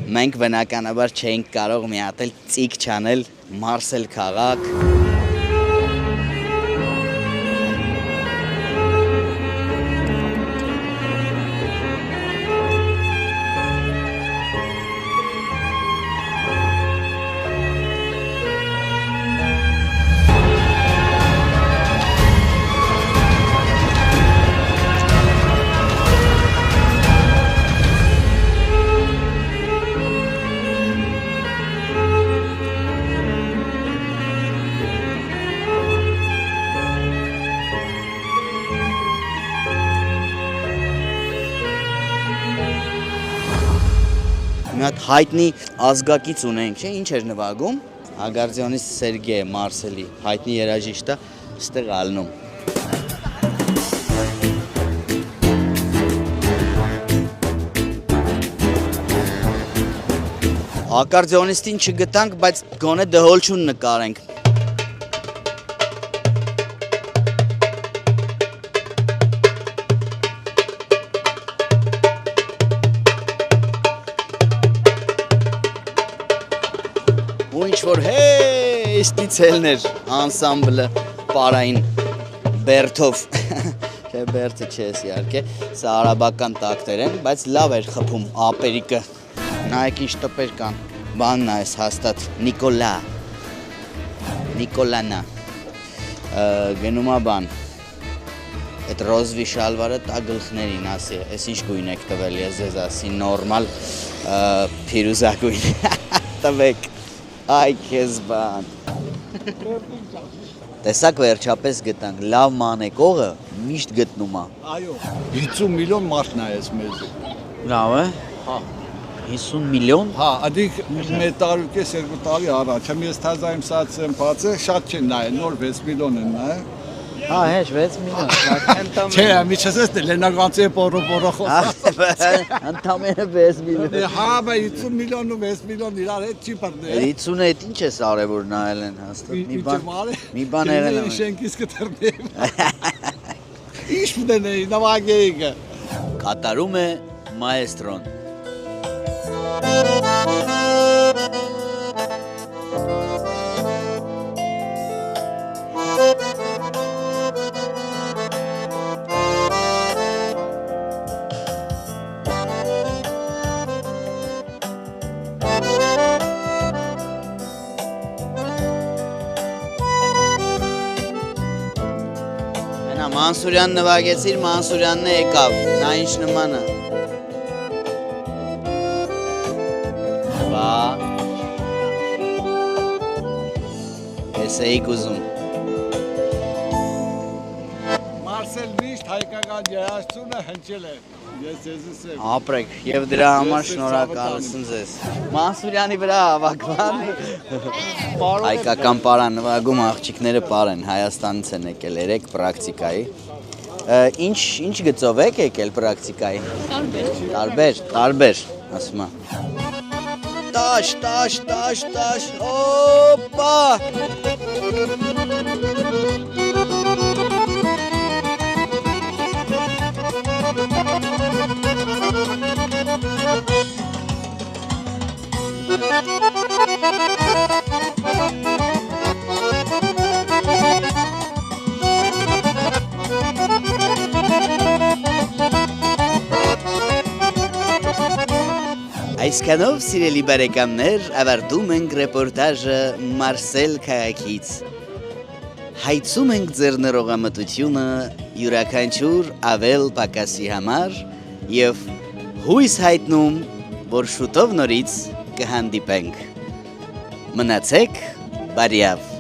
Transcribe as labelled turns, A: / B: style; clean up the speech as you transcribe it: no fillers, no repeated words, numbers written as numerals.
A: Մենք բնականաբար չենք կարող մի հատ էլ ծիկ չանել Մարսել քաղաք։ Մի հատ հայտնի ազգակից ունենք, չէ՞, ինչ էր նվագում։ Ագարդիոնիստ Սերգեյ Մարսելի հայտնի երաժիշտը ստեղ ալնում։ Ակարդիոնիստին չգտանք, բայց գոնե դհոլչուն նկարենք։ Ու ինչ-որ հեստիցելներ անսամբլը պարային բերթով, չէ բերթը չես իհարկե, սա արաբական տակտեր են, բայց լավ էր խփում ապերիկը, նայեք ինչ տպեր կան, բանն այս հաստատ, Նիկոլանա, գնումա բան, այդ ռոզվի շալվարը տա գլխներին ասի, ես ինչ գույն եք տվել, ես ձեզ ասի նորմալ փիրուզագույն, տվեք, Այ քեզ բան։ Տեսակ վերջապես գտանք, լավ մանեկողը միշտ գտնում է։
B: Այո, 50 միլիոն մարդ նայեց մեզ։
A: Լավ է։ Հա։ 50 միլիոն։
B: Հա, ադիք մեր տարուկես 2 տարի առաջ, ես թազայում սացեմ բացը, շատ չեն նայել, նոր 6 միլիոն են նայել։
A: Հա, հեչ 6 միլիոն։
B: Չէ, միջազգայց Լենագանցի պորո խոսած։
A: Ընդամենը 6 միլիոն։
B: Հա, բայց 50 միլիոն ու 6 միլիոն իրար հետ չի բռնել։
A: 50-ը հետ ինչ է արևոր նայել են հաստատ։ Մի բան եղել է։
B: Շենքից կտրնեմ։ Ինչ մտնեի, նվագեիք։
A: Կատարում է մայեստրոն։ Մանսուրյան նվագեցիր, Մանսուրյանն եկավ, նա ինչ նման է։ Բա։ Ես էիք ուզում։
B: Մարսել միշտ հայկական երաժշտությունը հնչել է։ Ես եմ։
A: Ապրեք, եւ դրա համար շնորհակալություն ձեզ։ Մանսուրյանի վրա հավաքման։ Հայկական պարան նվագում աղջիկները պարեն, Հայաստանից են եկել 3 պրակտիկայի։ Ինչ գծով եք եկել պրակտիկայի։ Տարբեր, ասում եմ։ Տաշ, օպա։ Այսքանով, սիրելի բարեկամներ, ավարտում ենք ռեպորտաժը Մարսել քաղաքից։ Հայցում ենք ձեր ներողամտությունը յուրաքանչյուր ավել պակասի համար և հույս հայտնում, որ շուտով նորից կհանդիպենք։ Մնացեք բարյավ։